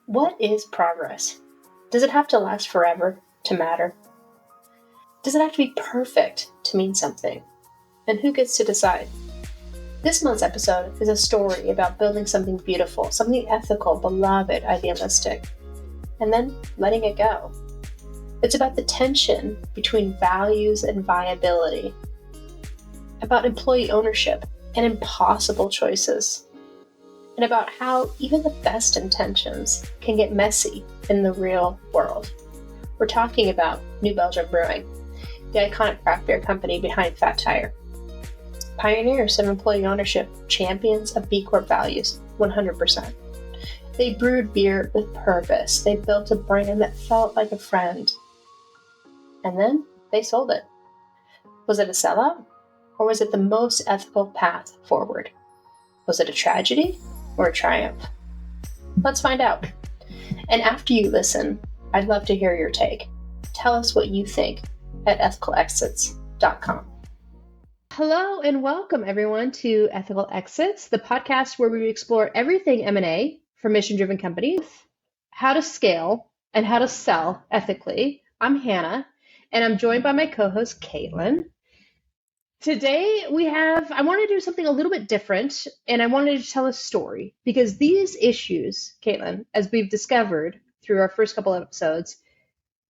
What is progress? Does it have to last forever to matter? Does it have to be perfect to mean something? And who gets to decide? This month's episode is a story about building something beautiful, something ethical, beloved, idealistic, and then letting it go. It's about the tension between values and viability, about employee ownership and impossible choices, and about how even the best intentions can get messy in the real world. We're talking about New Belgium Brewing, the iconic craft beer company behind Fat Tire. Pioneers of employee ownership, champions of B Corp values, 100%. They brewed beer with purpose. They built a brand that felt like a friend. And then they sold it. Was it a sellout? Or was it the most ethical path forward? Was it a tragedy or a triumph? Let's find out. And after you listen, I'd love to hear your take. Tell us what you think at ethicalexits.com. Hello and welcome everyone to Ethical Exits, the podcast where we explore everything M&A for mission-driven companies, how to scale and how to sell ethically. I'm Hannah and I'm joined by my co-host Caitlin. Today I want to do something a little bit different, and I wanted to tell a story because these issues, Caitlin, as we've discovered through our first couple of episodes,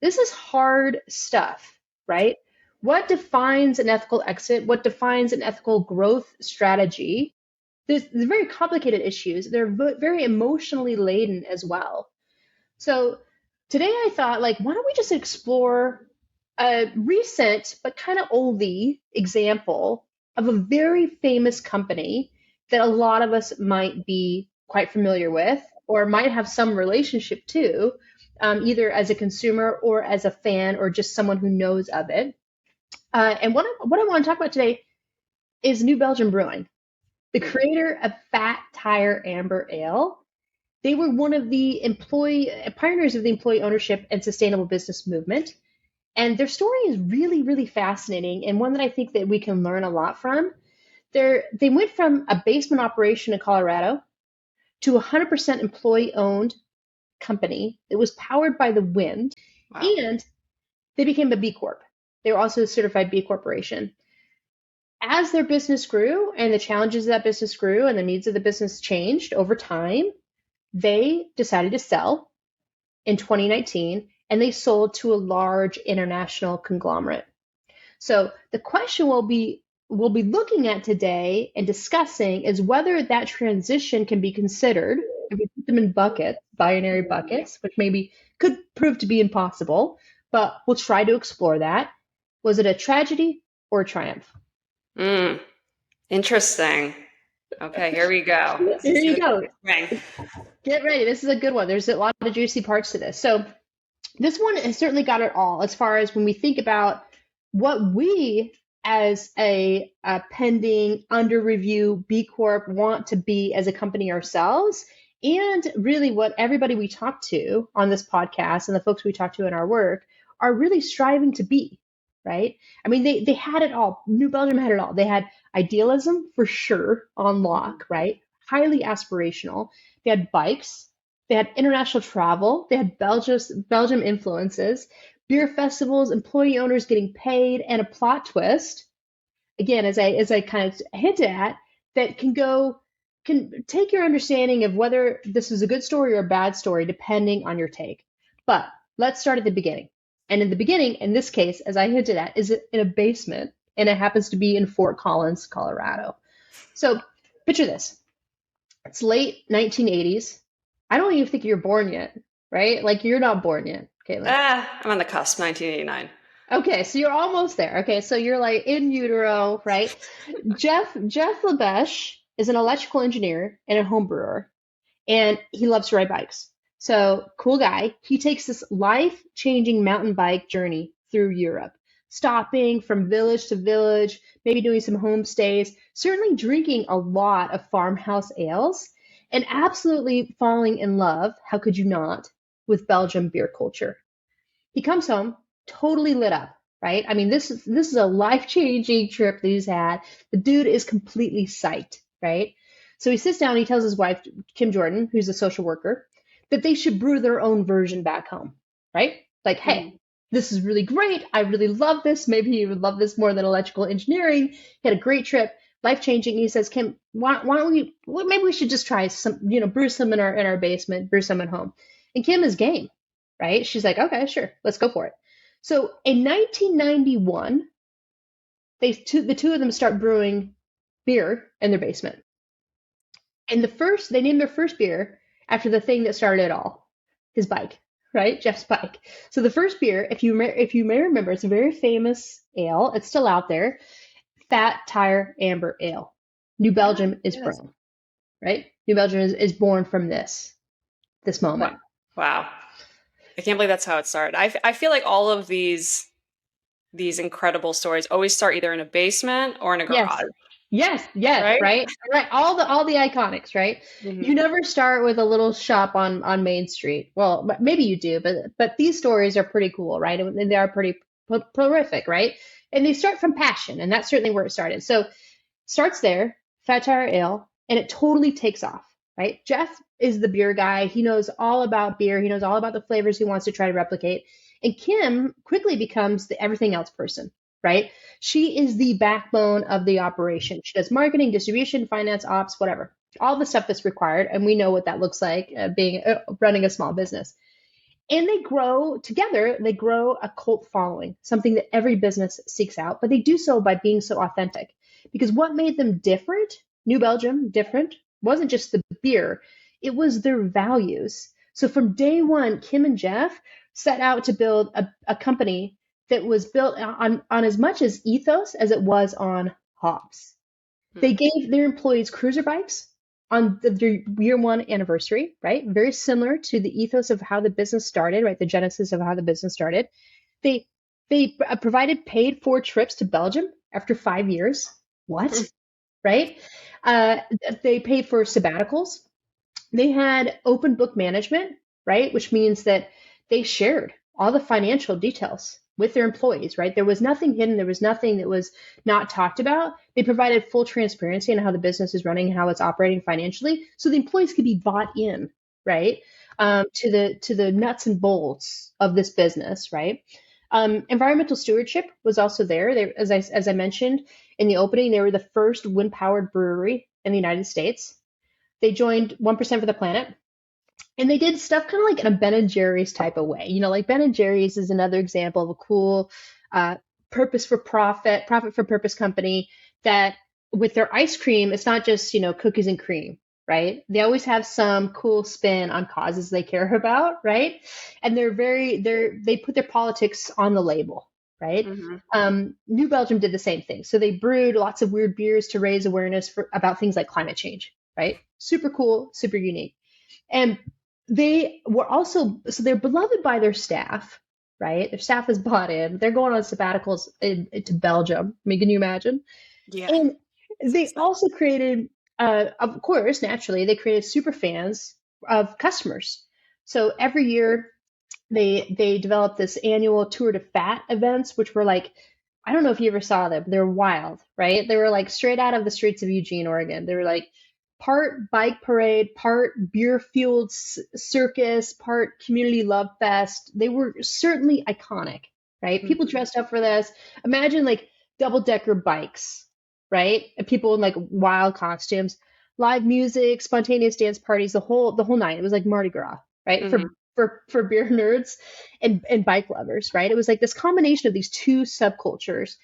this is hard stuff, right? What defines an ethical exit? What defines an ethical growth strategy? They're very complicated issues. They're very emotionally laden as well. So today I thought, why don't we just explore a recent but kind of oldie example of a very famous company that a lot of us might be quite familiar with or might have some relationship to, either as a consumer or as a fan or just someone who knows of it. And what I want to talk about today is New Belgium Brewing, the creator of Fat Tire Amber Ale. They were one of the pioneers of the employee ownership and sustainable business movement. And their story is really, really fascinating and one that I think that we can learn a lot from. They went from a basement operation in Colorado to a 100% employee-owned company. It was powered by the wind. Wow. And they became a B Corp. They were also a certified B Corporation. As their business grew and the challenges of that business grew and the needs of the business changed over time, they decided to sell in 2019, and they sold to a large international conglomerate. So the question we'll be looking at today and discussing is whether that transition can be considered, if we put them in buckets, binary buckets, which maybe could prove to be impossible, but we'll try to explore that. Was it a tragedy or a triumph? Interesting. Okay, here we go. Here you go. Get ready. This is a good one. There's a lot of juicy parts to this. So this one has certainly got it all as far as when we think about what we as a pending under review B Corp want to be as a company ourselves, and really what everybody we talk to on this podcast and the folks we talk to in our work are really striving to be, right? I mean, they had it all. New Belgium had it all. They had idealism for sure on lock, right? Highly aspirational. They had bikes. They had international travel. They had Belgium influences, beer festivals, employee owners getting paid, and a plot twist. Again, as I kind of hinted at, that can take your understanding of whether this is a good story or a bad story, depending on your take. But let's start at the beginning. And in the beginning, in this case, as I hinted at, is in a basement, and it happens to be in Fort Collins, Colorado. So picture this. It's late 1980s. I don't even think you're born yet, right? Like you're not born yet, Caitlin. I'm on the cusp, 1989. Okay, so you're almost there. Okay, so you're like in utero, right? Jeff LeBeche is an electrical engineer and a home brewer, and he loves to ride bikes. So cool guy. He takes this life-changing mountain bike journey through Europe, stopping from village to village, maybe doing some homestays, certainly drinking a lot of farmhouse ales, and absolutely falling in love, how could you not, with Belgium beer culture. He comes home totally lit up, right? I mean, this is a life-changing trip that he's had. The dude is completely psyched, right? So he sits down and he tells his wife, Kim Jordan, who's a social worker, that they should brew their own version back home, right? Like, hey, this is really great. I really love this. Maybe you would love this more than electrical engineering. He had a great trip, life-changing. He says, Kim, why don't we, well, maybe we should just try some, brew some in our basement, brew some at home. And Kim is game, right? She's like, okay, sure, let's go for it. So in 1991, the two of them start brewing beer in their basement. And they named their first beer after the thing that started it all, his bike, right? Jeff's bike. So the first beer, if you may remember, it's a very famous ale. It's still out there. Fat Tire Amber Ale. New Belgium is from, right? New Belgium is born from this moment. Wow. I can't believe that's how it started. I feel like all of these incredible stories always start either in a basement or in a garage. Yes, right? All the iconics, right? Mm-hmm. You never start with a little shop on Main Street. Well, maybe you do, but these stories are pretty cool, right? And they are pretty prolific, right? And they start from passion, and that's certainly where it started. So starts there, Fat Tire Ale, and it totally takes off, right? Jeff is the beer guy. He knows all about beer. He knows all about the flavors he wants to try to replicate. And Kim quickly becomes the everything else person, right? She is the backbone of the operation. She does marketing, distribution, finance, ops, whatever, all the stuff that's required. And we know what that looks like running a small business. And they grow together. They grow a cult following, something that every business seeks out, but they do so by being so authentic. Because what made them different, New Belgium different, wasn't just the beer, it was their values. So from day one, Kim and Jeff set out to build a company that was built on as much as ethos as it was on hops. They gave their employees cruiser bikes on their year one anniversary, right? Very similar to the ethos of how the business started, right? The genesis of how the business started. They provided paid for trips to Belgium after 5 years. What? Right? They paid for sabbaticals. They had open book management, right? Which means that they shared all the financial details with their employees, right? There was nothing hidden. There was nothing that was not talked about. They provided full transparency on how the business is running and how it's operating financially, so the employees could be bought in, right, to the nuts and bolts of this business, right? Environmental stewardship was also there. They, as I mentioned in the opening, they were the first wind-powered brewery in the United States. They joined 1% for the Planet. And they did stuff kind of like in a Ben and Jerry's type of way. Like Ben and Jerry's is another example of a cool purpose for profit for purpose company that with their ice cream, it's not just, cookies and cream, right? They always have some cool spin on causes they care about, right? And they put their politics on the label, right? Mm-hmm. New Belgium did the same thing. So they brewed lots of weird beers to raise awareness about things like climate change, right? Super cool, super unique. And they were also, so they're beloved by their staff, right? Their staff is bought in. They're going on sabbaticals to Belgium. I mean, can you imagine? Yeah. And they also created, of course, naturally, they created super fans of customers. So every year they developed this annual Tour de Fat events, which were like, I don't know if you ever saw them. They're wild, right? They were like straight out of the streets of Eugene, Oregon. They were like, part bike parade, part beer-fueled circus, part community love fest. They were certainly iconic, right? Mm-hmm. People dressed up for this. Imagine like double-decker bikes, right? And people in like wild costumes, live music, spontaneous dance parties, the whole night. It was like Mardi Gras, right? Mm-hmm. For beer nerds and bike lovers, right? It was like this combination of these two subcultures.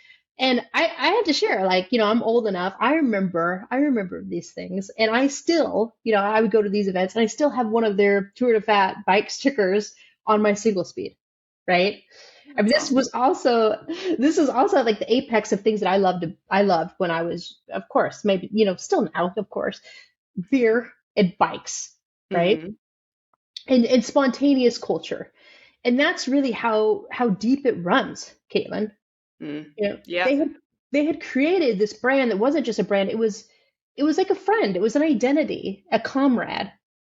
And I have to share, like, I'm old enough. I remember these things. And I still, I would go to these events and I still have one of their Tour de Fat bike stickers on my single speed, right? I mean, this was also like the apex of things that I loved when I was, of course, maybe, still now, of course, beer and bikes, right? Mm-hmm. And spontaneous culture. And that's really how deep it runs, Caitlin. Yeah. They had created this brand that wasn't just a brand. It was like a friend. It was an identity, a comrade,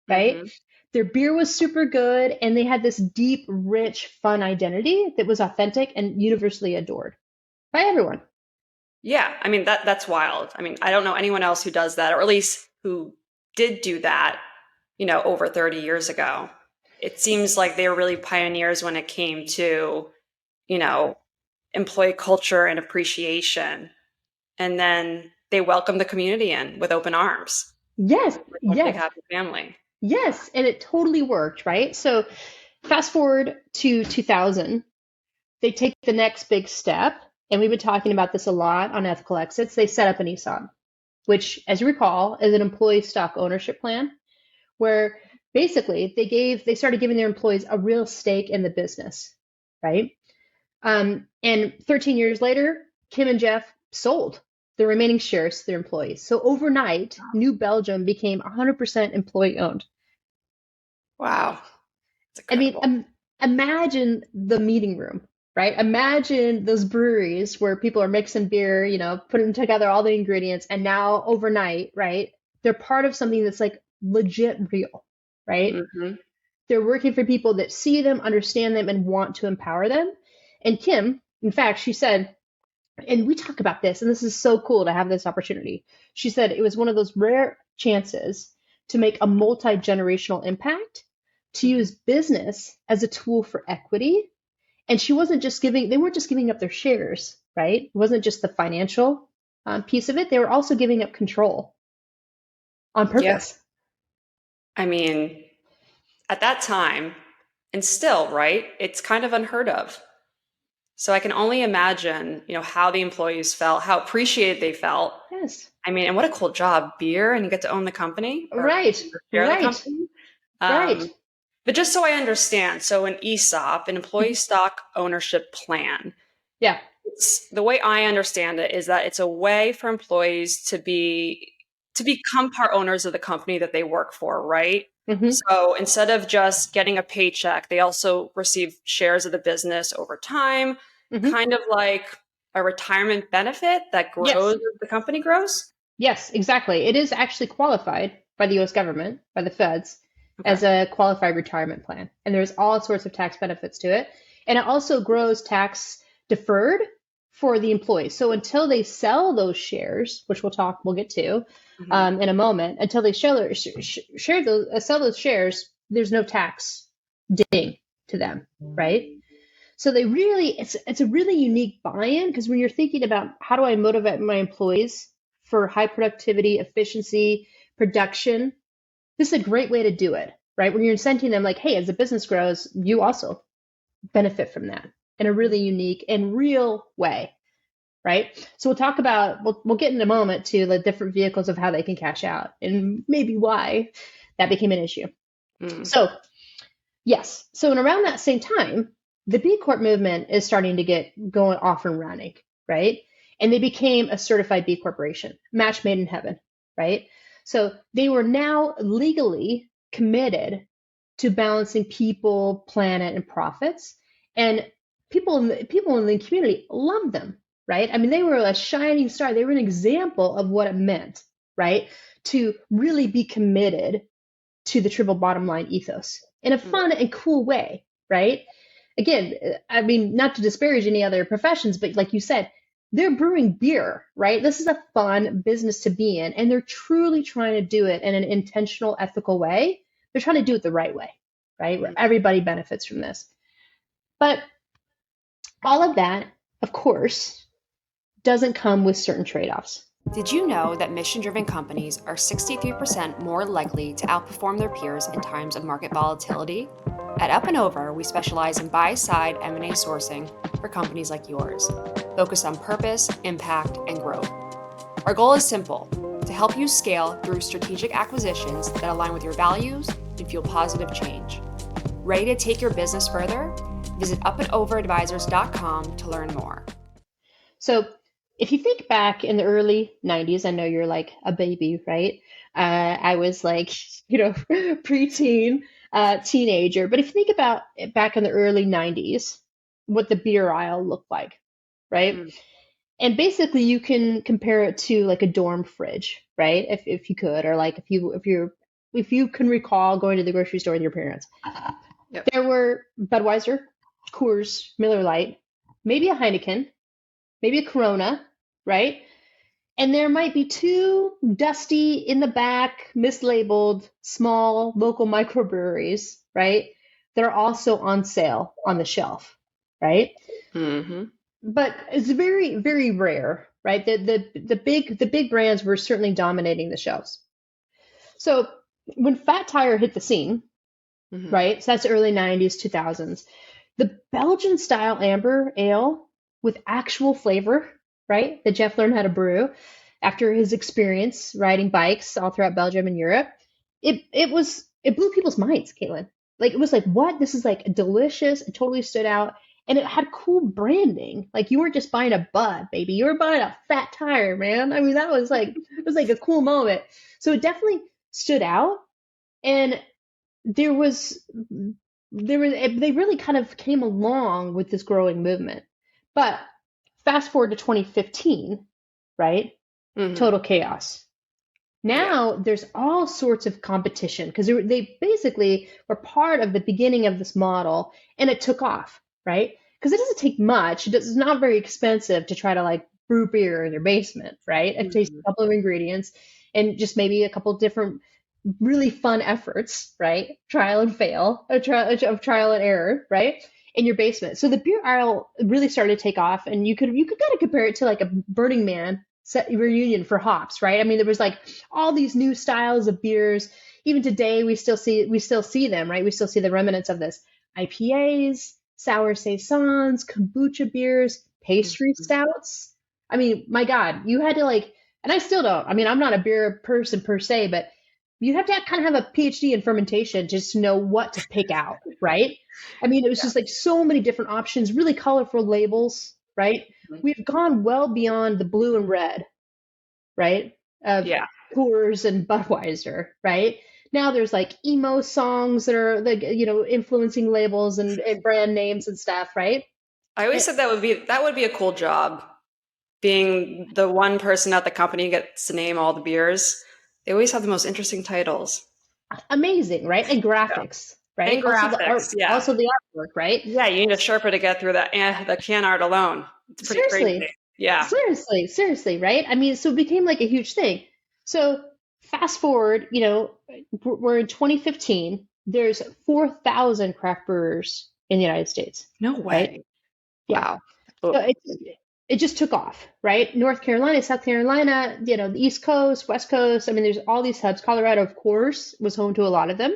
right? Mm-hmm. Their beer was super good, and they had this deep, rich, fun identity that was authentic and universally adored by everyone. Yeah, I mean that's wild. I mean, I don't know anyone else who does that, or at least who did do that, over 30 years ago. it seems like they were really pioneers when it came to, you know, employee culture and appreciation. And then they welcomed the community in with open arms. Yes, Like one big yes, happy family. yes. And it totally worked, right? So fast forward to 2000, they take the next big step. And we've been talking about this a lot on ethical exits. They set up an ESOP, which, as you recall, is an employee stock ownership plan where basically they started giving their employees a real stake in the business, right? And 13 years later, Kim and Jeff sold the remaining shares to their employees. So overnight, New Belgium became 100% employee owned. Wow. It's I mean, incredible. imagine the meeting room, right? Imagine those breweries where people are mixing beer, putting together all the ingredients, and now overnight, right? They're part of something that's like legit real, right? Mm-hmm. They're working for people that see them, understand them, and want to empower them. And Kim, in fact, she said, and we talk about this, and this is so cool to have this opportunity. She said it was one of those rare chances to make a multi-generational impact, to use business as a tool for equity. And they weren't just giving up their shares, right? It wasn't just the financial piece of it. They were also giving up control on Yeah. purpose. I mean, at that time, and still, right, it's kind of unheard of. So I can only imagine, how the employees felt, how appreciated they felt. Yes. I mean, and what a cool job, beer, and you get to own the company or Right. share the Right. company. Right. But just so I understand, so an ESOP, an employee stock ownership plan, Yeah. the way I understand it is that it's a way for employees to become part owners of the company that they work for, right? Mm-hmm. So instead of just getting a paycheck, they also receive shares of the business over time, Mm-hmm. kind of like a retirement benefit that grows Yes. as the company grows. Yes, exactly. It is actually qualified by the US government, by the feds, Okay. as a qualified retirement plan. And there's all sorts of tax benefits to it. And it also grows tax deferred for the employees. So until they sell those shares, which we'll get to Mm-hmm. in a moment, until they sell those shares, there's no tax ding to them, right? So it's a really unique buy-in because when you're thinking about how do I motivate my employees for high productivity, efficiency, production, this is a great way to do it, right? When you're incenting them like, hey, as the business grows, you also benefit from that in a really unique and real way, right? So we'll get in a moment to the different vehicles of how they can cash out and maybe why that became an issue. Mm. So yes. So, and around that same time, the B Corp movement is starting to get going off and running, right? And they became a certified B Corporation, match made in heaven, right? So they were now legally committed to balancing people, planet, and profits. And people in the community loved them, right? I mean, they were a shining star. They were an example of what it meant, right? To really be committed to the triple bottom line ethos in a fun and cool way, right? Again, I mean, not to disparage any other professions, but like you said, they're brewing beer, right? This is a fun business to be in, and they're truly trying to do it in an intentional, ethical way. They're trying to do it the right way, right? Where everybody benefits from this. But all of that, of course, doesn't come with certain trade offs. Did you know that mission-driven companies are 63% more likely to outperform their peers in times of market volatility? At Up and Over, we specialize in buy-side M&A sourcing for companies like yours, focused on purpose, impact, and growth. Our goal is simple: to help you scale through strategic acquisitions that align with your values and fuel positive change. Ready to take your business further? Visit upandoveradvisors.com to learn more. So if you think back in the early 90s, I know you're like a baby, right? I was like, preteen, teenager. But if you think about it back in the early 90s, what the beer aisle looked like, right? Mm. And basically you can compare it to like a dorm fridge, right? If you could, or like if you can recall going to the grocery store with your parents. Yep. There were Budweiser, Coors, Miller Lite, maybe a Heineken, maybe a Corona, right? And there might be two dusty in the back, mislabeled, small local microbreweries, right? that are also on sale on the shelf, right? Mm-hmm. But it's very, very rare, right? The big brands were certainly dominating the shelves. So when Fat Tire hit the scene, Mm-hmm. right? So that's early 90s, 2000s. The Belgian style amber ale with actual flavor, right? That Jeff learned how to brew after his experience riding bikes all throughout Belgium and Europe. It blew people's minds, Caitlin. Like it was like, what? This is like delicious. It totally stood out. And it had cool branding. Like you weren't just buying a Bud, baby. You were buying a Fat Tire, man. I mean, that was like it was like a cool moment. So it definitely stood out. And there was they really kind of came along with this growing movement. But fast forward to 2015, right? Mm-hmm. Total chaos. Now there's all sorts of competition because they basically were part of the beginning of this model and it took off, right? Because it doesn't take much. It's not very expensive to try to like brew beer in your basement, right? It takes a couple of ingredients and just maybe a couple of different really fun efforts, right? Trial and fail, trial and error, right? In your basement. So the beer aisle really started to take off, and you could kind of compare it to like a Burning Man reunion for hops, right? I mean, there was like all these new styles of beers. Even today, we still see them, right? We still see the remnants of this: IPAs, sour saisons, kombucha beers, pastry stouts. I mean, my God, you had to like, and I still don't. I mean, I'm not a beer person per se, but you have to kind of have a PhD in fermentation just to know what to pick out, right? I mean, it was just like so many different options, really colorful labels, right? We've gone well beyond the blue and red, right? Of Coors and Budweiser, right? Now there's like emo songs that are like, influencing labels and brand names and stuff, right? I always said that would be a cool job, being the one person at the company who gets to name all the beers. They always have the most interesting titles. Amazing, right? And graphics, right? And graphics, also the artwork, right? Yeah, you need a Sherpa to get through the can art alone. It's pretty crazy. Yeah. Seriously, right? I mean, so it became like a huge thing. So fast forward, we're in 2015. There's 4,000 craft brewers in the United States. No way. Right? Yeah. Wow. So it just took off, right? North Carolina, South Carolina, the East Coast, West Coast. I mean, there's all these hubs. Colorado, of course, was home to a lot of them.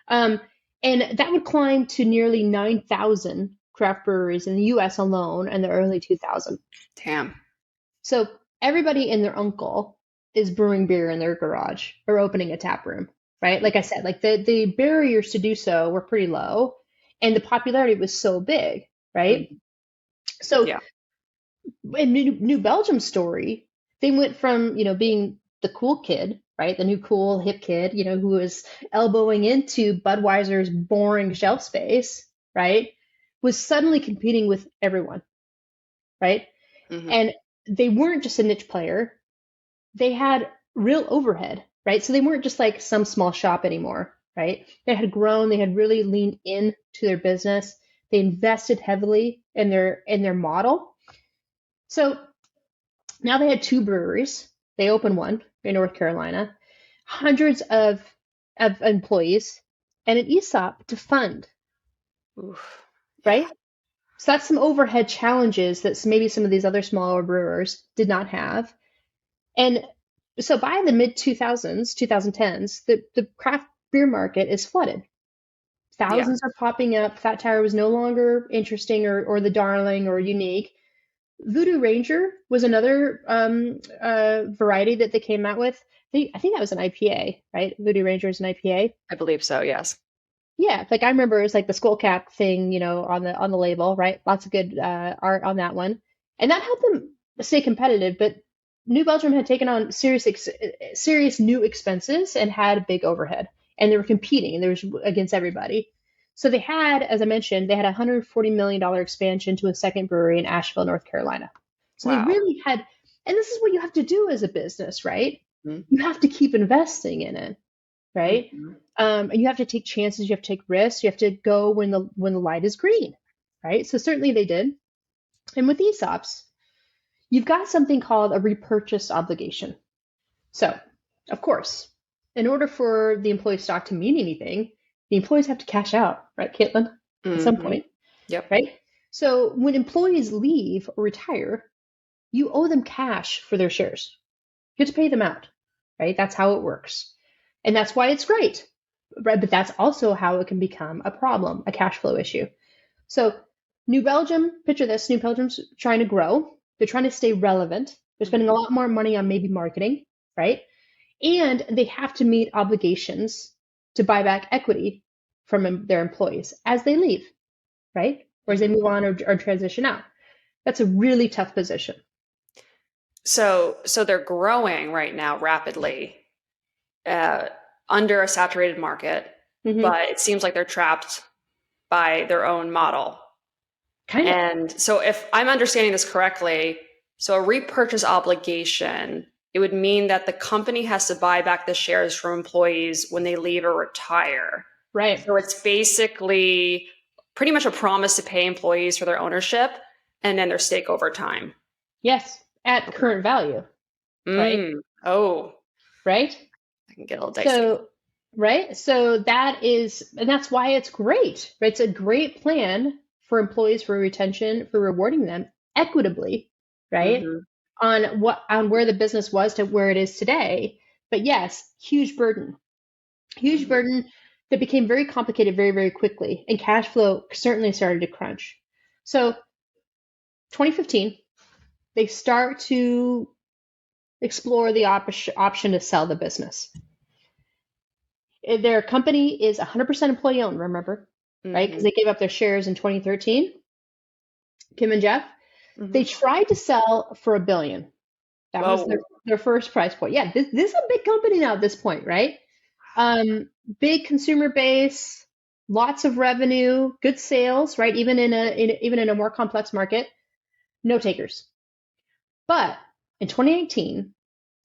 And that would climb to nearly 9,000 craft breweries in the US alone in the early 2000s. Damn. So everybody and their uncle is brewing beer in their garage or opening a tap room, right? Like I said, like the barriers to do so were pretty low and the popularity was so big, right? Mm-hmm. So in New Belgium's story, they went from, being the cool kid, right? The new cool hip kid, who was elbowing into Budweiser's boring shelf space, right? Was suddenly competing with everyone, right? Mm-hmm. And they weren't just a niche player. They had real overhead, right? So they weren't just like some small shop anymore, right? They had grown, they had really leaned into their business. They invested heavily in their model. So now they had 2 breweries. They opened one in North Carolina, hundreds of employees, and an ESOP to fund. Oof. Right? So that's some overhead challenges that maybe some of these other smaller brewers did not have. And so by the mid 2000s, 2010s, the craft beer market is flooded. Thousands are popping up. Fat Tire was no longer interesting or the darling or unique. Voodoo Ranger was another variety that they came out with. I think that was an IPA, right? Voodoo Ranger is an IPA. I believe so, yes. Yeah, like I remember it was like the skull cap thing, on the label, right? Lots of good art on that one, and that helped them stay competitive. But New Belgium had taken on serious new expenses and had a big overhead, and they were competing, and there was against everybody. So they had, as I mentioned, they had a $140 million expansion to a second brewery in Asheville, North Carolina. So They really had, and this is what you have to do as a business, right? Mm-hmm. You have to keep investing in it, right? Mm-hmm. And you have to take chances, you have to take risks, you have to go when the light is green, right? So certainly they did. And with ESOPs, you've got something called a repurchase obligation. So, of course, in order for the employee stock to mean anything, the employees have to cash out, right, Caitlin, at some point, Yep. right? So when employees leave or retire, you owe them cash for their shares. You have to pay them out, right? That's how it works. And that's why it's great, right? But that's also how it can become a problem, a cash flow issue. So New Belgium, picture this, New Belgium's trying to grow. They're trying to stay relevant. They're spending a lot more money on maybe marketing, right? And they have to meet obligations to buy back equity from their employees as they leave, right? Or as they move on or transition out. That's a really tough position. So they're growing right now rapidly under a saturated market, but it seems like they're trapped by their own model. Kind of. And so if I'm understanding this correctly, so a repurchase obligation, it would mean that the company has to buy back the shares from employees when they leave or retire. Right. So it's basically pretty much a promise to pay employees for their ownership and then their stake over time. Yes, at current value. Right. Oh. Right. I can get a little dicey. So, right. So that is, and that's why it's great, right? It's a great plan for employees, for retention, for rewarding them equitably, right? On where the business was to where it is today. But yes, huge burden that became very complicated very, very quickly. And cash flow certainly started to crunch. So 2015, they start to explore the option to sell the business. Their company is 100% employee owned, remember, right? Because they gave up their shares in 2013. Kim and Jeff, they tried to sell for $1 billion. That was their first price point. Yeah, this is a big company now at this point, right? Big consumer base, lots of revenue, good sales, right? Even in a more complex market, no takers. But in 2018,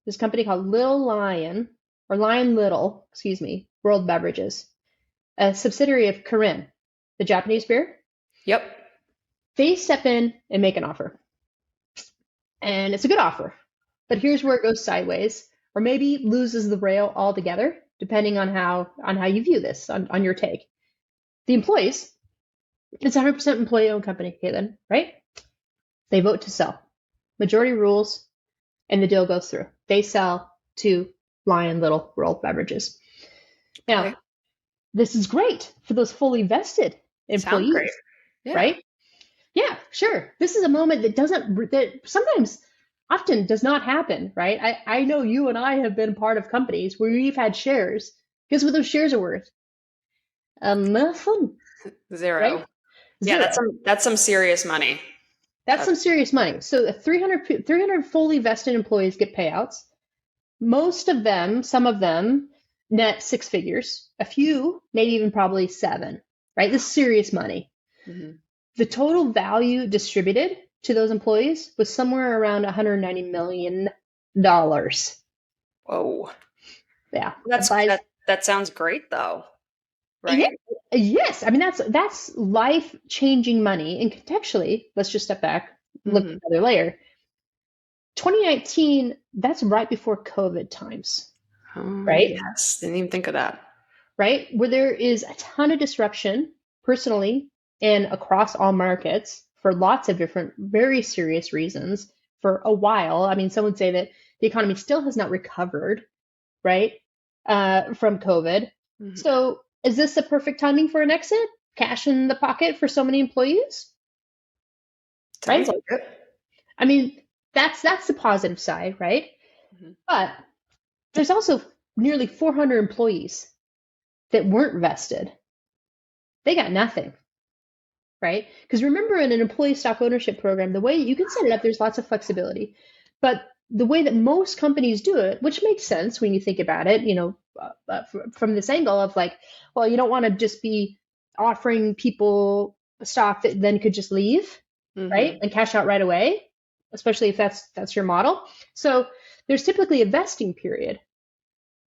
this company called Lion Little, World Beverages, a subsidiary of Kirin, the Japanese beer. Yep. They step in and make an offer. And it's a good offer. But here's where it goes sideways, or maybe loses the rail altogether, depending on how you view this, on your take. The employees, it's a 100% employee-owned company, Caitlin, right? They vote to sell. Majority rules, and the deal goes through. They sell to Lion Little World Beverages. Now, this is great for those fully vested employees, great. Yeah. right? Yeah, sure. This is a moment that sometimes often does not happen, right? I know you and I have been part of companies where we've had shares. Guess what those shares are worth? Nothing. Zero. Right? Yeah, that's some serious money. That's some serious money. So 300 fully vested employees get payouts. Most of them, some of them, net 6 figures. A few, maybe even probably 7, right? This is serious money. The total value distributed to those employees was somewhere around $190 million. Whoa. Yeah. That sounds great though. Right? Yeah. Yes. I mean, that's life-changing money. And contextually, let's just step back, look at another layer. 2019, that's right before COVID times. Right? Yes. Didn't even think of that. Right? Where there is a ton of disruption personally and across all markets for lots of different, very serious reasons for a while. I mean, some would say that the economy still has not recovered, right, from COVID. So is this the perfect timing for an exit? Cash in the pocket for so many employees? Sounds Right? like it. I mean, that's the positive side, right? But there's also nearly 400 employees that weren't vested. They got nothing, right? Because remember, in an employee stock ownership program, the way you can set it up, there's lots of flexibility. But the way that most companies do it, which makes sense when you think about it, from this angle of like, well, you don't want to just be offering people stock that then could just leave, right, and cash out right away, especially if that's your model. So there's typically a vesting period,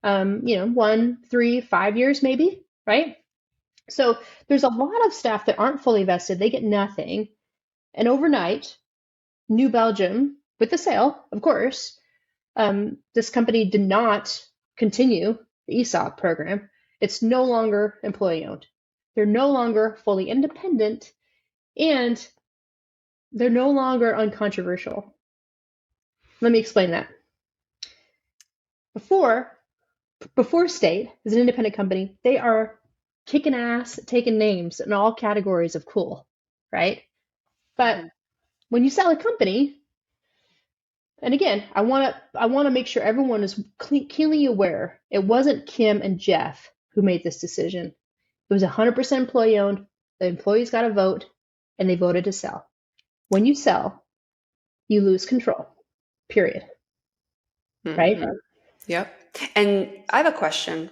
1, 3, 5 years maybe, right? So there's a lot of staff that aren't fully vested. They get nothing. And overnight, New Belgium, with the sale, of course, this company did not continue the ESOP program. It's no longer employee owned. They're no longer fully independent, and they're no longer uncontroversial. Let me explain that. Before State, as an independent company, they are kicking ass, taking names in all categories of cool, right? But when you sell a company, and again, I want to make sure everyone is keenly aware. It wasn't Kim and Jeff who made this decision. It was 100% employee owned. The employees got a vote, and they voted to sell. When you sell, you lose control. Period. Right? Yep. And I have a question.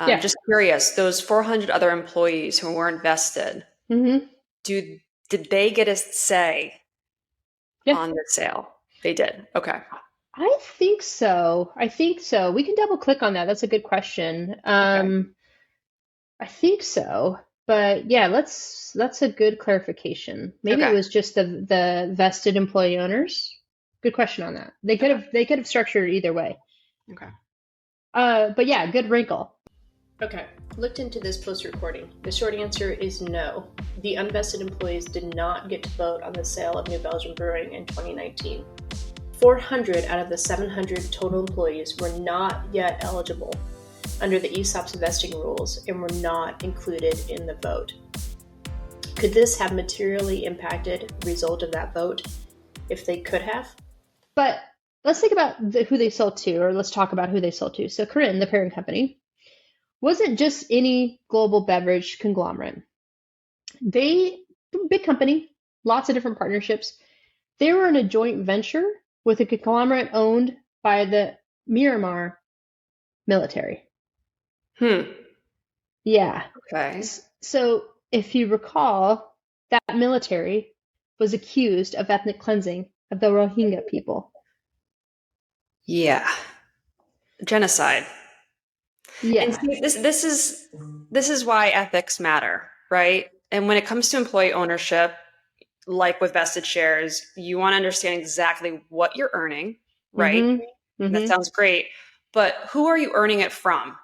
Yeah. Just curious, those 400 other employees who weren't vested, did they get a say on the sale? They did. Okay. I think so. We can double click on that. That's a good question. I think so. But yeah, that's a good clarification. Maybe it was just the vested employee owners. Good question on that. They could have structured it either way. Okay. But yeah, good wrinkle. Okay, looked into this post-recording. The short answer is no. The unvested employees did not get to vote on the sale of New Belgium Brewing in 2019. 400 out of the 700 total employees were not yet eligible under the ESOP's vesting rules and were not included in the vote. Could this have materially impacted the result of that vote if they could have? But let's think about who they sold to, or let's talk about who they sold to. So Kirin, the parent company, wasn't just any global beverage conglomerate. Big company, lots of different partnerships. They were in a joint venture with a conglomerate owned by the Myanmar military. Yeah. Okay. So if you recall, that military was accused of ethnic cleansing of the Rohingya people. Yeah. Genocide. Yeah. And see, this is why ethics matter, right? And when it comes to employee ownership, like with vested shares, you want to understand exactly what you're earning, right? That sounds great. But who are you earning it from?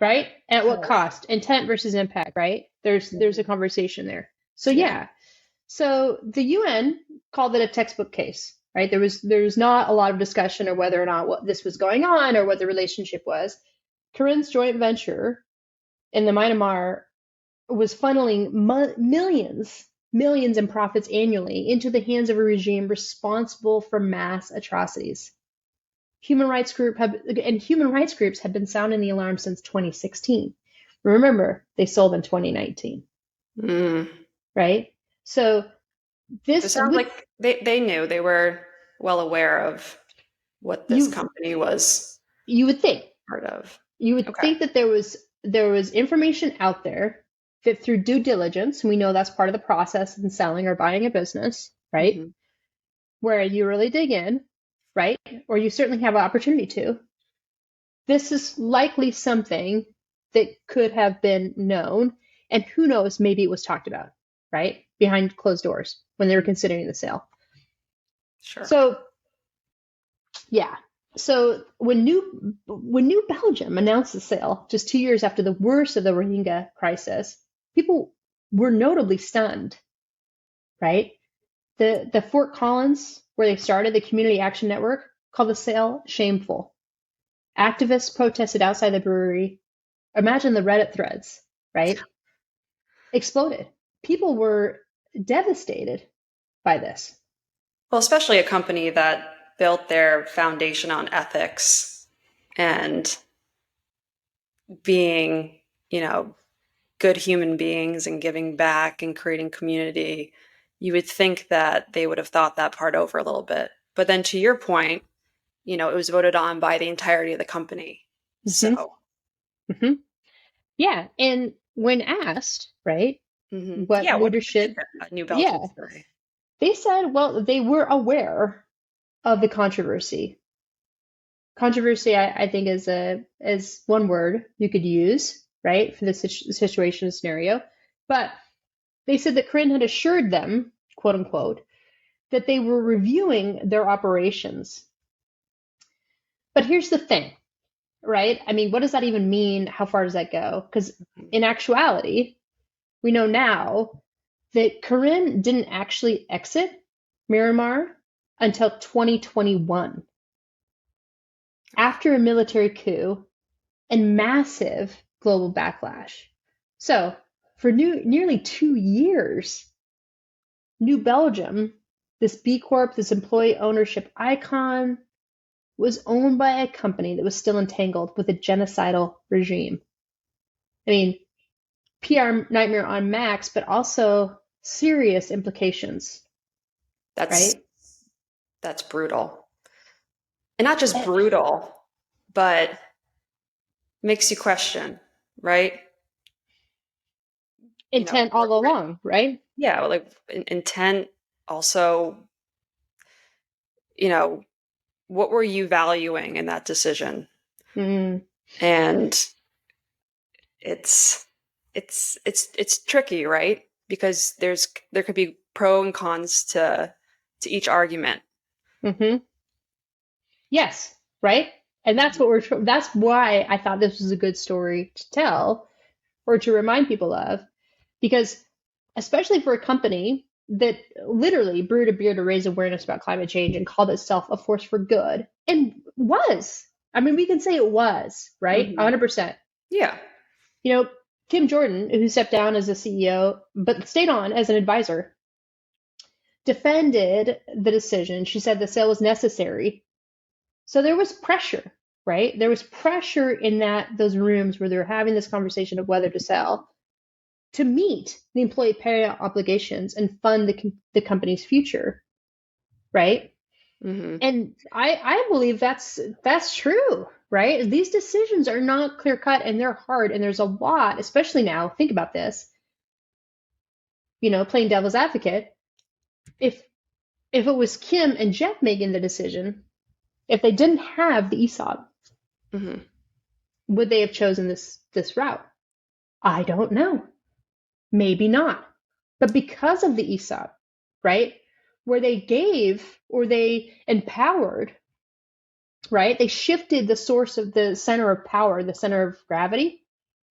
Right? At what cost? Intent versus impact, right? There's a conversation there. So yeah. So the UN called it a textbook case, right? There's not a lot of discussion of whether or not what this was going on or what the relationship was. Kirin's joint venture in the Myanmar was funneling millions in profits annually into the hands of a regime responsible for mass atrocities. Human rights groups have been sounding the alarm since 2016. Remember, they sold in 2019. Right? So it sounds like they knew, they were well aware of what this company was. You would think part of. You would think that there was information out there that through due diligence, we know that's part of the process in selling or buying a business, right? Where you really dig in, right? Or you certainly have an opportunity to. This is likely something that could have been known, and who knows, maybe it was talked about, right? Behind closed doors when they were considering the sale. Sure. So, yeah. So when New Belgium announced the sale just 2 years after the worst of the Rohingya crisis, people were notably stunned, right? The Fort Collins, where they started the Community Action Network, called the sale shameful. Activists protested outside the brewery. Imagine the Reddit threads, right? Exploded. People were devastated by this. Well, especially a company that built their foundation on ethics and being, good human beings and giving back and creating community. You would think that they would have thought that part over a little bit. But then to your point, it was voted on by the entirety of the company. So. Yeah. And when asked, right, what leadership, New Belgium say? They said, well, they were aware of the controversy. Controversy, I think, is one word you could use, right, for this situation scenario. But they said that Kirin had assured them, quote unquote, that they were reviewing their operations. But here's the thing. right? I mean, what does that even mean? How far does that go? Because in actuality, we know now that Kirin didn't actually exit Myanmar until 2021 after a military coup and massive global backlash. So, for nearly 2 years, New Belgium, this B Corp, this employee ownership icon, was owned by a company that was still entangled with a genocidal regime. I mean, PR nightmare on max, but also serious implications, That's right? that's brutal. And not just Eh, brutal, but makes you question, right? You know, Intent all along, right? yeah, like intent also, you know, what were you valuing in that decision? Mm, And it's it's tricky, right? Because there could be pro and cons to each argument. hmm Yes, right? And that's why I thought this was a good story to tell or to remind people of, because especially for a company that literally brewed a beer to raise awareness about climate change and called itself a force for good, and was. I mean, we can say it was, right? Hmm. 100%. Yeah. You know, Kim Jordan, who stepped down as a CEO but stayed on as an advisor, defended the decision. She said the sale was necessary. So there was pressure, right? There was pressure in those rooms where they were having this conversation of whether to sell to meet the employee payout obligations and fund the company's future, right? Hmm. And I believe that's true, right? These decisions are not clear cut and they're hard, and there's a lot, especially now. Think about this, playing devil's advocate. If it was Kim and Jeff making the decision, if they didn't have the ESOP, Hmm. would they have chosen this route? I don't know. Maybe not. But because of the ESOP, right, where they gave or they empowered, right, they shifted the source of the center of power, the center of gravity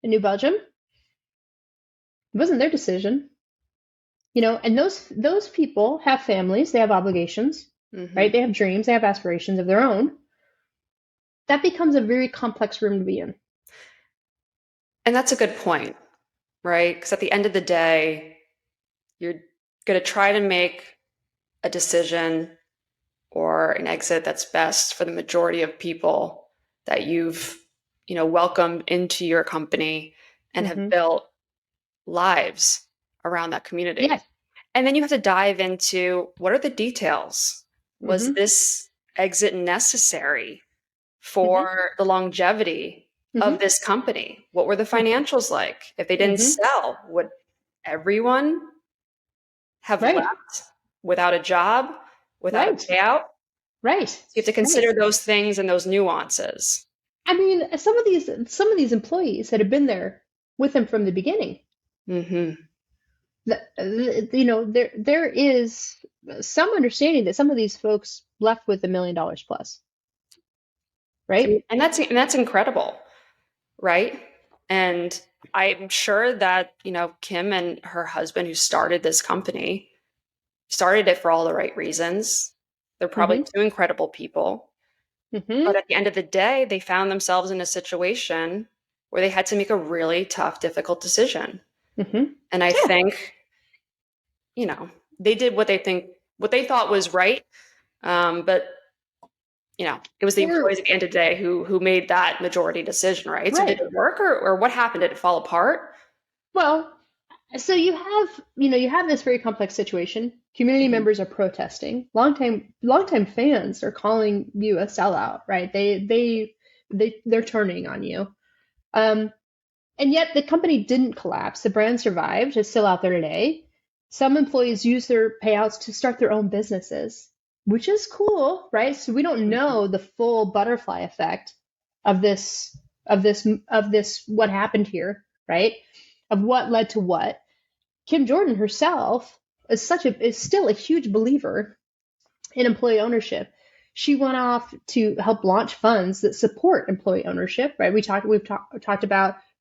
in New Belgium. It wasn't their decision, and those people have families, they have obligations, Hmm. right? They have dreams, they have aspirations of their own. That becomes a very complex room to be in. And that's a good point, right? Because at the end of the day, you're going to try to make a decision or an exit that's best for the majority of people that you've, welcomed into your company and have Mm-hmm. built lives around that community. Yes. And then you have to dive into what are the details? Was Mm-hmm. this exit necessary Mm-hmm. for the longevity of Mm-hmm. this company? What were the financials like? If they didn't Mm-hmm. sell, would everyone have Right. left without a job, without a Right. payout? Right. You have to Right. consider those things and those nuances. I mean, some of these employees that have been there with him from the beginning. Hmm. There is some understanding that some of these folks left with $1 million plus, right? And that's incredible, right? And I'm sure that, Kim and her husband who started this company started it for all the right reasons. They're probably Mm-hmm. two incredible people. Mm-hmm. But at the end of the day, they found themselves in a situation where they had to make a really tough, difficult decision. Mm-hmm. And I Yeah. think, they did what they thought was right. But it was the Or employees at the end of the day who made that majority decision, right? So did right. it work or what happened? Did it fall apart? Well, so you have this very complex situation. Community Mhm. members are protesting. Longtime fans are calling you a sellout, right? They're turning on you. Um, And yet the company didn't collapse. The brand survived. It's still out there today. Some employees use their payouts to start their own businesses, which is cool, right? So we don't Mhm. know the full butterfly effect of this what happened here, right? Of what led to what. Kim Jordan herself is still a huge believer in employee ownership. She went off to help launch funds that support employee ownership, right? We've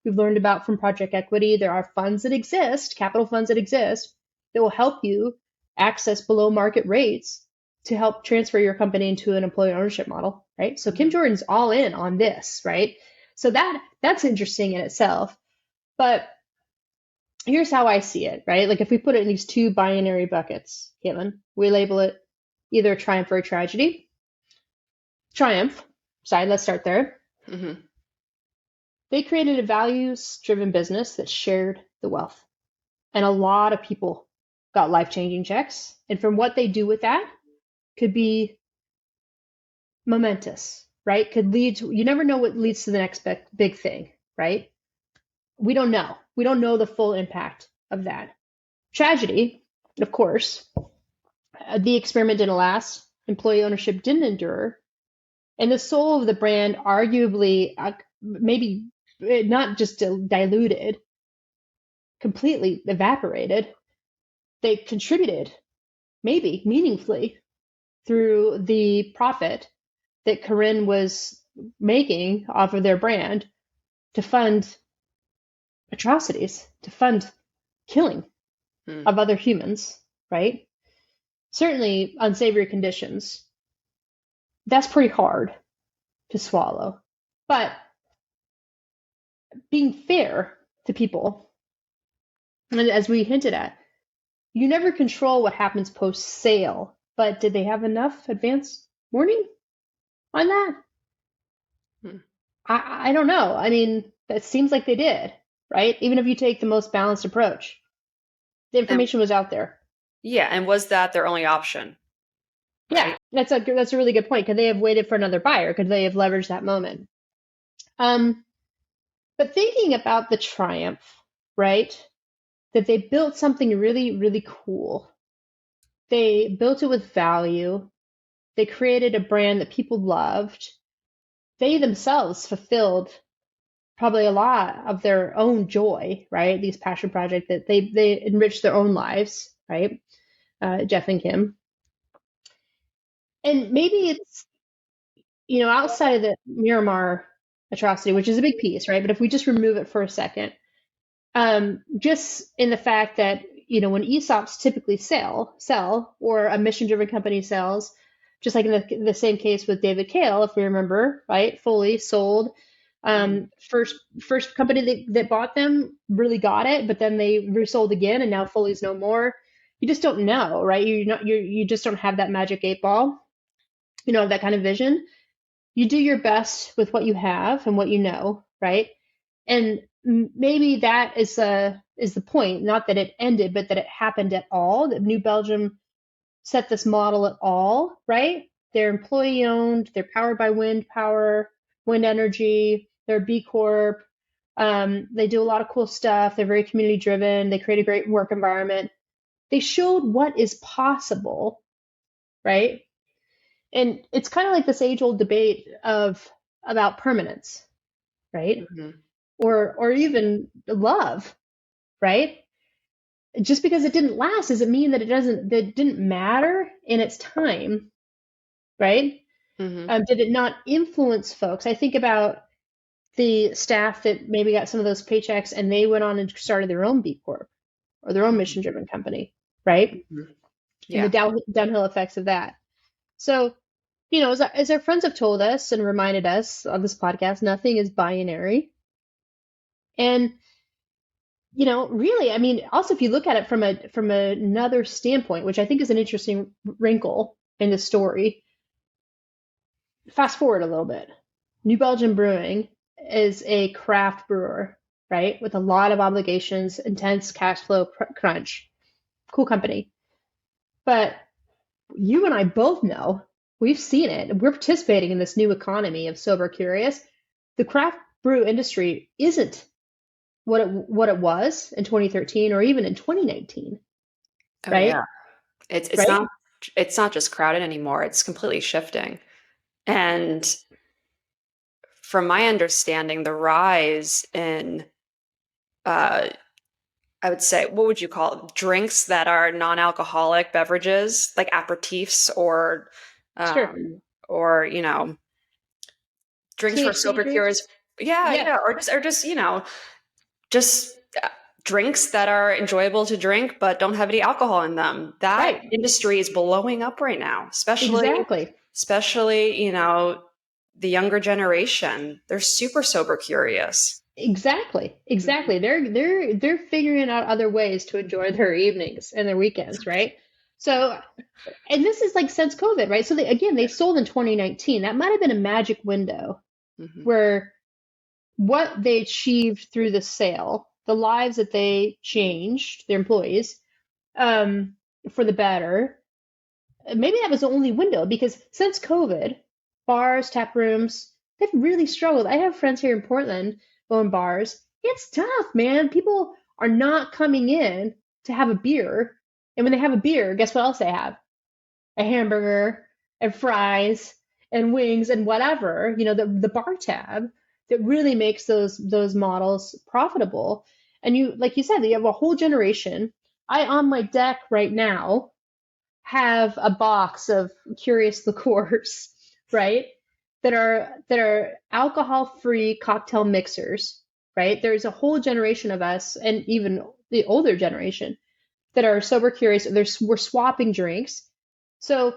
learned about from Project Equity, there are funds that exist, capital funds that exist, that will help you access below market rates to help transfer your company into an employee ownership model, right? So Kim Jordan's all in on this, right? So that's interesting in itself. But here's how I see it, right? Like if we put it in these two binary buckets, Caitlin, we label it either a triumph or a tragedy. Triumph side, let's start there. Mm-hmm. They created a values-driven business that shared the wealth. And a lot of people got life-changing checks. And from what they do with that could be momentous, right? Could lead to, you never know what leads to the next big thing, right? We don't know. We don't know the full impact of that. Tragedy, of course, the experiment didn't last. Employee ownership didn't endure. And the soul of the brand arguably, maybe not just diluted, completely evaporated. They contributed, maybe meaningfully, through the profit that Kirin was making off of their brand to fund atrocities, to fund killing of other humans, right? Certainly unsavory conditions. That's pretty hard to swallow. But being fair to people, and as we hinted at, you never control what happens post sale. But did they have enough advance warning on that? I don't know. I mean, that seems like they did, right? Even if you take the most balanced approach, the information was out there. Yeah, and was that their only option? Right? Yeah, that's a really good point. Could they have waited for another buyer? Could they have leveraged that moment? But thinking about the triumph, right? That they built something really, really cool. They built it with value. They created a brand that people loved. They themselves fulfilled probably a lot of their own joy, right? These passion projects that they enriched their own lives, right? Jeff and Kim. And maybe it's, outside of the Myanmar atrocity, which is a big piece, right? But if we just remove it for a second, just in the fact that, when ESOPs typically sell, or a mission-driven company sells, just like in the same case with David Kale, if we remember, right? Foley sold. First company that bought them really got it, but then they resold again, and now Foley's no more. You just don't know, right? You just don't have that magic 8-ball, that kind of vision. You do your best with what you have and what you know, right? And maybe that is the point, not that it ended, but that it happened at all, that New Belgium set this model at all, right? They're employee owned, they're powered by wind energy, they're B Corp, they do a lot of cool stuff, they're very community driven, they create a great work environment. They showed what is possible, right? And it's kind of like this age-old debate about permanence, right? Mm-hmm. Or even love, right? Just because it didn't last doesn't mean that it didn't matter in its time, right? Mm-hmm. Did it not influence folks? I think about the staff that maybe got some of those paychecks and they went on and started their own B Corp or their own mission-driven company, right? Mm-hmm. Yeah. And the downhill effects of that. So, as our friends have told us and reminded us on this podcast, nothing is binary. And really, I mean, also if you look at it from another standpoint, which I think is an interesting wrinkle in the story, fast forward a little bit. New Belgium Brewing is a craft brewer, right, with a lot of obligations, intense cash flow crunch. Cool company. But you and I both know, we've seen it, we're participating in this new economy of sober curious. The craft brew industry isn't what it was in 2013 or even in 2019. Right? Yeah. It's right? not just crowded anymore. It's completely shifting. And from my understanding, the rise in I would say, what would you call it? Drinks that are non-alcoholic beverages, like aperitifs or Sure. or, drinks for THC sober drinks. cures. Yeah, Yeah, yeah. Or just, just drinks that are enjoyable to drink, but don't have any alcohol in them. That right. industry is blowing up right now, Exactly. especially, the younger generation. They're super sober curious. Exactly. They're figuring out other ways to enjoy their evenings and their weekends, right? So, and this is like since COVID, right? So they sold in 2019. That might have been a magic window Mm-hmm. where what they achieved through the sale, the lives that they changed, their employees, for the better. Maybe that was the only window because since COVID, bars, tap rooms, they've really struggled. I have friends here in Portland who own bars. It's tough, man. People are not coming in to have a beer. And when they have a beer, guess what else they have? A hamburger and fries and wings and whatever, the bar tab that really makes those models profitable. And you, like you said, you have a whole generation. I on my deck right now have a box of curious liqueurs, right? That are alcohol-free cocktail mixers, right? There's a whole generation of us, and even the older generation, that are sober curious. We're swapping drinks, so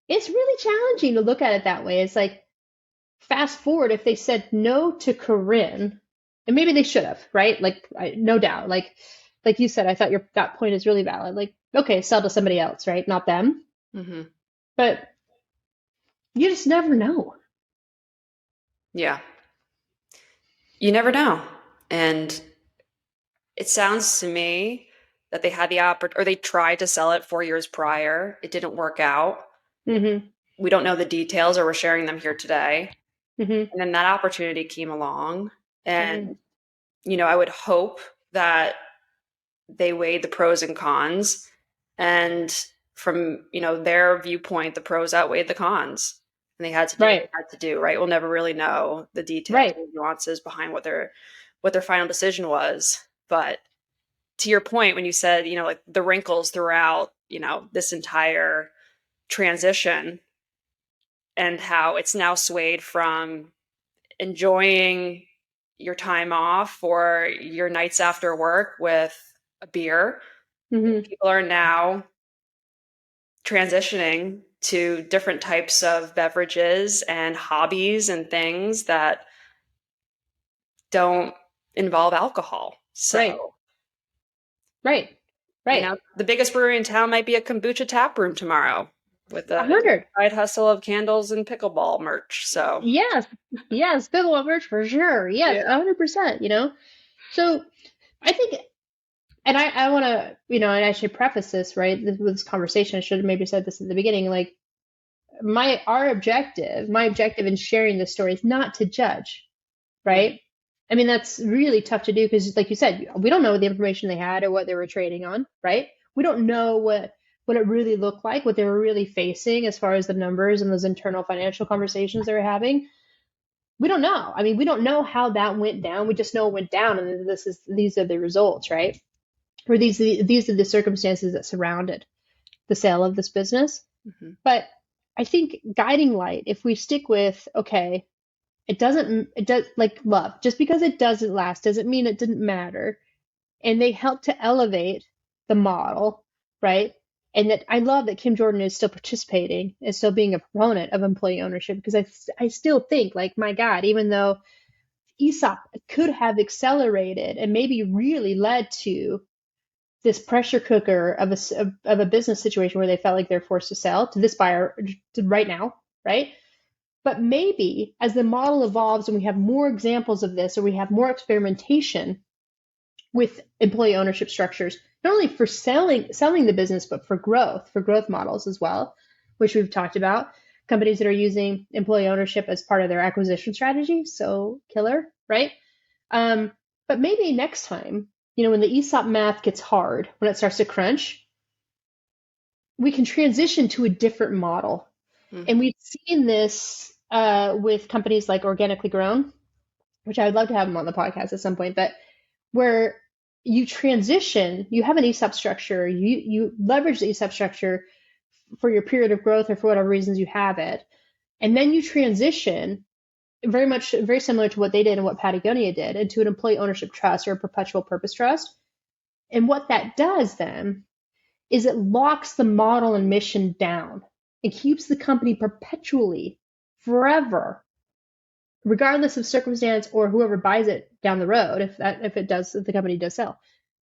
it's really challenging to look at it that way. It's like fast forward if they said no to Kirin, and maybe they should have, right? Like, no doubt. Like you said, I thought that point is really valid. Like, okay, sell to somebody else, right? Not them. Mm-hmm. But you just never know. Yeah. You never know. And it sounds to me that they had the or they tried to sell it 4 years prior. It didn't work out. Mm-hmm. We don't know the details, or we're sharing them here today. Mm-hmm. And then that opportunity came along. Mm-hmm. And, I would hope that they weighed the pros and cons. And from, their viewpoint, the pros outweighed the cons. And they had to do what Right. they had to do, right? We'll never really know the details Right. and nuances behind what their final decision was. But to your point, when you said, like the wrinkles throughout, this entire transition, and how it's now swayed from enjoying your time off or your nights after work with a beer. Mm-hmm. People are now transitioning to different types of beverages and hobbies and things that don't involve alcohol. Right. So, Right. Right. the biggest brewery in town might be a kombucha tap room tomorrow with a 100. side hustle of candles and pickleball merch. So, Yes. Yes. Pickleball merch for sure. Yes. yeah. 100%. So I think, and I want to, and I should preface this, right, with this conversation. I should have maybe said this at the beginning. Like, my objective in sharing this story is not to judge, right? I mean, that's really tough to do because, like you said, we don't know the information they had or what they were trading on, right? We don't know what it really looked like, what they were really facing as far as the numbers and those internal financial conversations they were having. We don't know. I mean, we don't know how that went down. We just know it went down, and these are the results, right? Or these are the circumstances that surrounded the sale of this business. Mm-hmm. But I think guiding light, if we stick with, okay, it does like love, just because it doesn't last doesn't mean it didn't matter. And they help to elevate the model, right? And that I love that Kim Jordan is still participating and still being a proponent of employee ownership, because I still think, like, my God, even though ESOP could have accelerated and maybe really led to this pressure cooker of a business situation where they felt like they're forced to sell to this buyer right now, right? But maybe as the model evolves and we have more examples of this, or we have more experimentation with employee ownership structures, not only for selling the business, but for growth models as well, which we've talked about, companies that are using employee ownership as part of their acquisition strategy. So killer, right? But maybe next time, when the ESOP math gets hard, when it starts to crunch, we can transition to a different model. Mm-hmm. And we've seen this with companies like Organically Grown, which I would love to have them on the podcast at some point, but where you transition, you have an ESOP structure, you leverage the ESOP structure for your period of growth or for whatever reasons you have it. And then you transition very similar to what they did and what Patagonia did into an employee ownership trust or a perpetual purpose trust. And what that does then is it locks the model and mission down. It keeps the company perpetually, forever, regardless of circumstance or whoever buys it down the road, if the company does sell.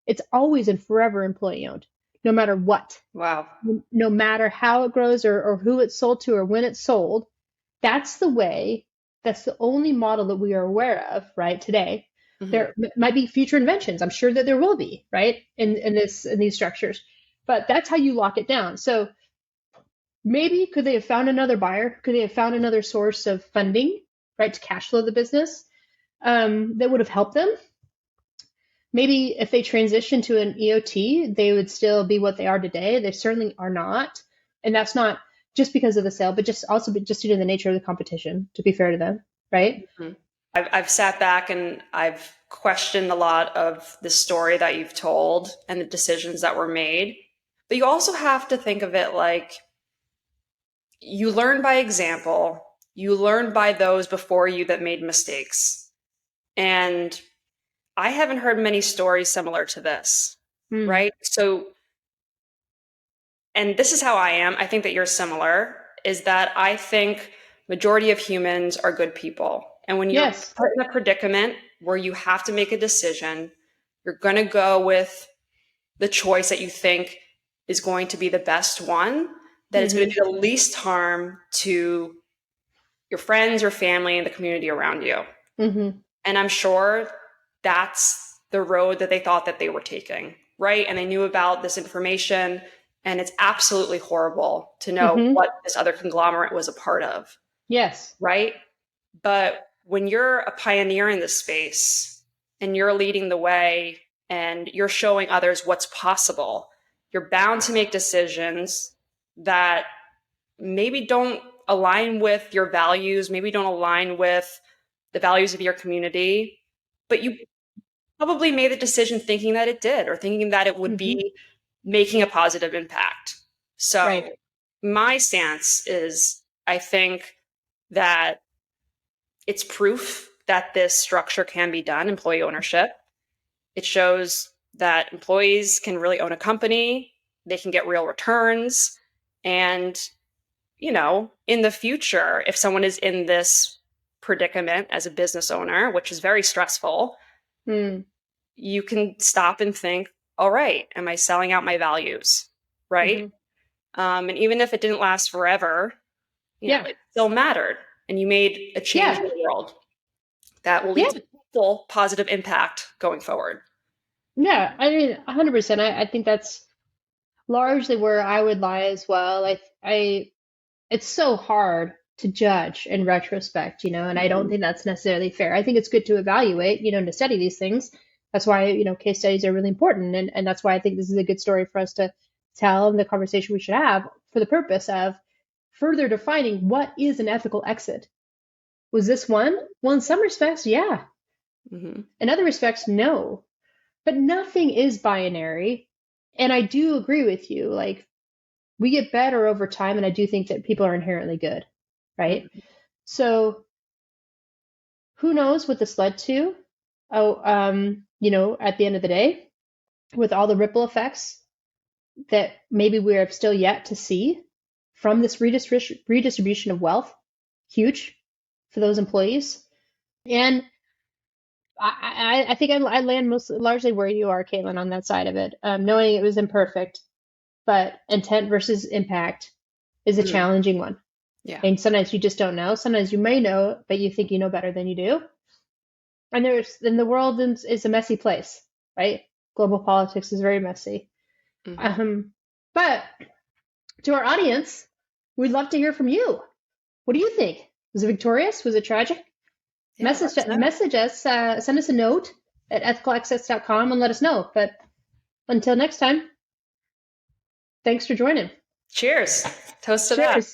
It's always and forever employee owned, no matter what. Wow. No matter how it grows or who it's sold to or when it's sold. That's the only model that we are aware of, right, today. Mm-hmm. There might be future inventions. I'm sure that there will be, right, in these structures. But that's how you lock it down. So maybe could they have found another buyer? Could they have found another source of funding, right, to cash flow the business that would have helped them? Maybe if they transition to an EOT, they would still be what they are today. They certainly are not. And that's not just because of the sale, but just due to the nature of the competition, to be fair to them, right? Mm-hmm. I've sat back and I've questioned a lot of the story that you've told and the decisions that were made. But you also have to think of it like you learn by example. You learn by those before you that made mistakes. And I haven't heard many stories similar to this, right? So, and this is how I am. I think that you're similar, is that I think majority of humans are good people. And when you're put in a predicament where you have to make a decision, you're going to go with the choice that you think is going to be the best one, that is going to do the least harm to your friends, your family, and the community around you. Mm-hmm. And I'm sure that's the road that they thought that they were taking, right? And they knew about this information, and it's absolutely horrible to know what this other conglomerate was a part of. Yes. Right? But when you're a pioneer in this space and you're leading the way and you're showing others what's possible, you're bound to make decisions that maybe don't align with your values, maybe don't align with the values of your community, but you probably made the decision thinking that it did, or thinking that it would be making a positive impact. So my stance is, I think that it's proof that this structure can be done, employee ownership. It shows that employees can really own a company, they can get real returns. And, you know, in the future, if someone is in this predicament as a business owner, which is very stressful, you can stop and think, all right, am I selling out my values? Right? And even if it didn't last forever, you know, it still mattered. And you made a change in the world that will lead to full positive impact going forward. Yeah, I mean, 100%. I think that's largely where I would lie as well. It's so hard to judge in retrospect, you know, and I don't think that's necessarily fair. I think it's good to evaluate, you know, and to study these things. That's why, you know, case studies are really important. And that's why I think this is a good story for us to tell, and the conversation we should have for the purpose of further defining what is an ethical exit. Was this one? Well, in some respects, yeah. In other respects, no. But nothing is binary. And I do agree with you. Like, we get better over time, and I do think that people are inherently good, right? So who knows what this led to? You know, at the end of the day, with all the ripple effects that maybe we're still yet to see from this redistribution of wealth, huge for those employees. And I think I land largely where you are, Caitlin, on that side of it, knowing it was imperfect, but intent versus impact is a challenging one. Yeah. And sometimes you just don't know. Sometimes you may know, but you think you know better than you do. And the world is a messy place, right? Global politics is very messy. But to our audience, we'd love to hear from you. What do you think? Was it victorious? Was it tragic? Yeah, message us, send us a note at ethicalaccess.com and let us know. But until next time, thanks for joining. Cheers. Toast to that.